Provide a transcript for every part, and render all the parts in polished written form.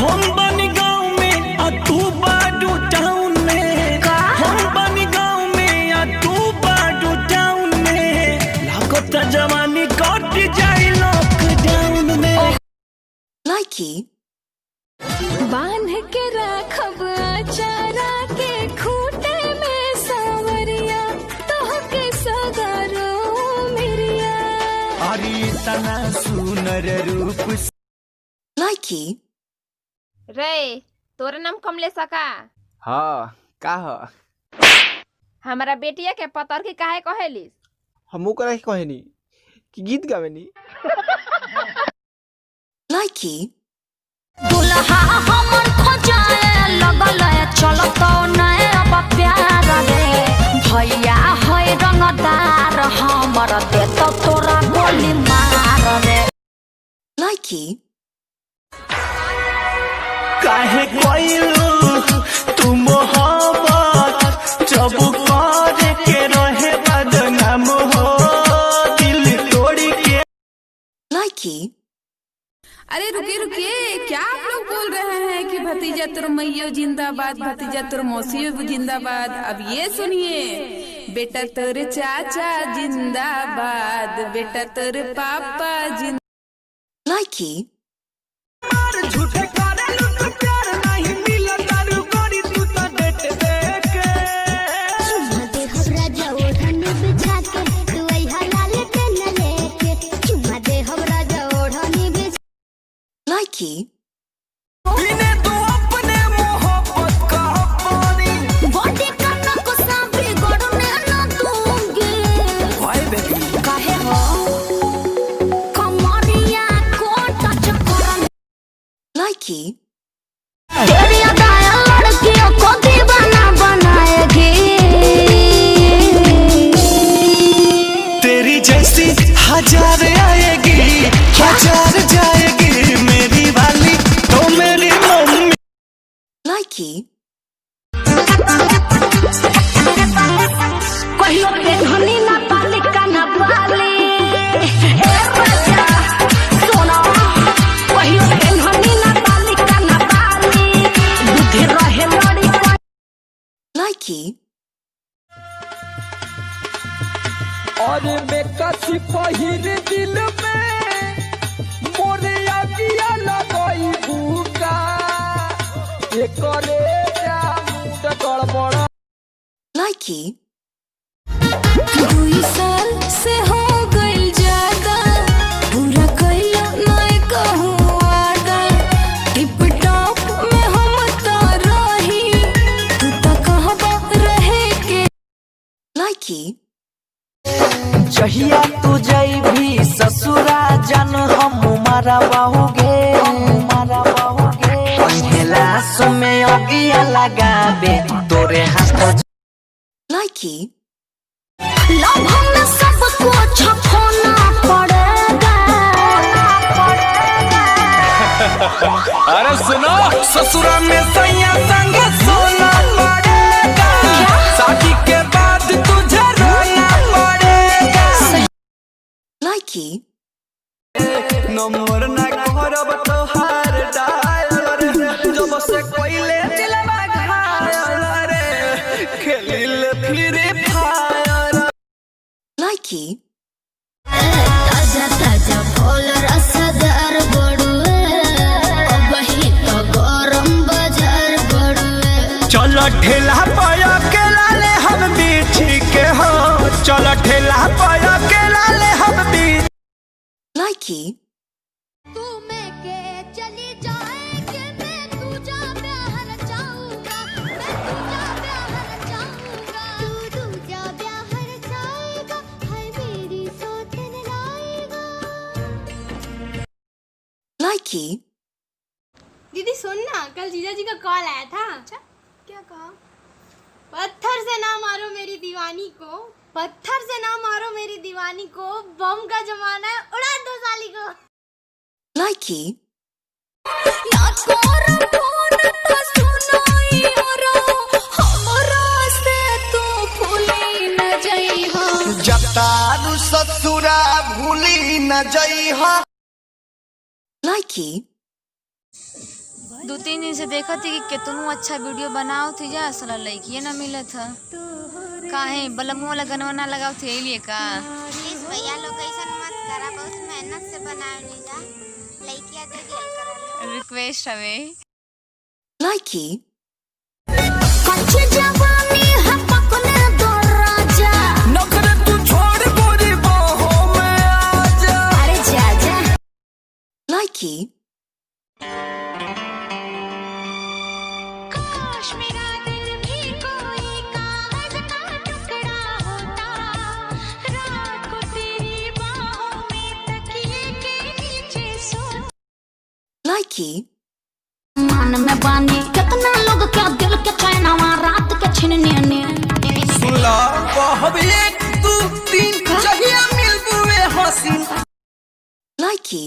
हम बनी गाँव में आ तू बाडू टाउन में, हम बनी गाँव में आ तू बाडू टाउन में, लागत जवानी कट जाए लॉकडाउन में। लाइकी बांध के रखब चारा के खूटे में सावरिया तोहके सगरो मेरिया। अरे तना सुनर रूप। लाइकी रे तोरा नाम कमलेश का? हाँ का हमारा बेटिया के पतर की काहे कहेलिस? हमू करा कहनी कि गीत गावेनी। लाइकी दुल्हा हमन खोजाए लगल चलो तो नए अब प्यार रे भैया है रंगदार हमर दे तो तोरा गोली मार रे। लाइकी काहे कोइलू तू मोहब्बत जब करे के रहे बदनाम हो दिल तोड़ी के। लाइकी अरे रुकिए रुकिए, क्या आप लोग बोल रहे हैं कि भतीजा तुर मैयो जिंदाबाद, भतीजा तुर मौसियो जिंदाबाद। अब ये सुनिए, बेटा तुर चाचा जिंदाबाद, बेटा तुर पापा जिंदाबाद। लाइकी झूठे करे लू तो प्यार नहीं मिला दारू गोरी तू तो डेट देके। चुम्मा दे हमरा जओढ़नी बिछा के तू आई हलाल के न लेके, चुम्मा दे हमरा जओढ़नी बिछा। लाइकी बिने तू अपने मोहब्बत का पानी बॉडी करना को साबी गड़ने न दूंगी। भाई बेबी काहे हो कमरिया को टच कर। लाइकी तेरी अदाया लड़कियों को दीवाना बनाएगी। तेरी जैसी हजार आएगी हजार जाएगी मेरी वाली तो मेरी मम्मी। लाइकी कहियो पे धनी ना पालिका ना पाली ए राजा सोना। कहियो पे धनी ना पालिका ना पाली बुद्धि रहे लड़ी। लाइकी और बेकसी पहिर दिल में मोरे आगिया लगई भूका ये करे मुंड गड़बड़। लाइकी 2 साल से हो गइल ज्यादा पूरा कइलो नहीं कहूँ वादा। टिप टॉप में हम तो रही तू तो कहबा रहे के। लाइकी जहिया तू जई भी ससुरा जन हम मारा बाहुगे पहला सुमे अगिया लगाबे तोरे हाथ। लाइकी लव में सबको छपोना पड़ेगा। अरे सुनो, ससुरा में सैया संग सोना पड़ेगा, शादी के बाद तुझे रोना पड़ेगा। लाइकी नंबर ना करब तोहार डायल जब से कोइले दिलवा घायल रे खेलिल फ्री फायर। लाइकी ताजा ताजा फल रसदार बड़ुए वही तो गरम बाजार बड़ुए। चलो ठेला पाया के लाले हम बीछी के हो, चलो ठेला पाया के लाले हम बीछ। लाइकी तू मैं के चली जाएंगे मैं तुझा प्यार चाहूंगा, मैं तुझा प्यार चाहूंगा, तू तुझा प्यार चाहेगा हाय मेरी सोचन लाएगा। लाइकी दीदी सुन ना, कल जीजा जी का कॉल आया था। अच्छा क्या कहा? पत्थर से ना मारो मेरी दीवानी को, पत्थर से ना मारो मेरी दीवानी को, बम का जमाना है उड़ा दो साली को। लाइकी जतारू ससुरा भूली न जइहा। लाइकी 2-3 दिन से देखा थी कि कितनू अच्छा वीडियो बनाओ थी जा साला लड़की ना मिले था काहे बलमू वाला गनवा ना लगाओ थे लिए का प्लीज भैया लोग ऐसा मत करा, बहुत मेहनत से बनाने जा, लड़कियां दे दिया करा। रिक्वेस्ट हवे Likey. कच्ची जवानी है पकने दो राजा। नखरे तू छोड़ गोरी बाहों में आजा। अरे जा जा। Likey. काश मेरा दिल भी कोई कागज का टुकड़ा होता, रात को तेरी बाहों में तकिए के नीचे सो। Likey. मान में बानी कितना लोग क्या दिल के चैनवा रात के छिनने ने। सुला कहब 1 2 3 चाहिए मिल बुए हसीन। Likey.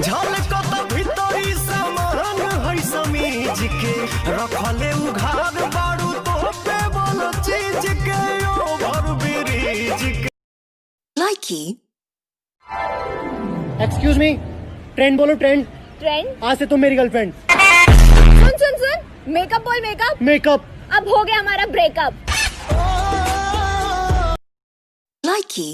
झलकत भीतरी सामान है समीज के, रखले उघार बारू तो पे बोलो चीज के ओवर ब्रिज के। Likey. एक्सक्यूज मी, ट्रेंड बोलो ट्रेंड। ट्रेंड आज से तुम मेरी गर्लफ्रेंड। सुन सुन सुन, मेकअप बोल मेकअप। मेकअप। अब हो गया हमारा ब्रेकअप। Likey.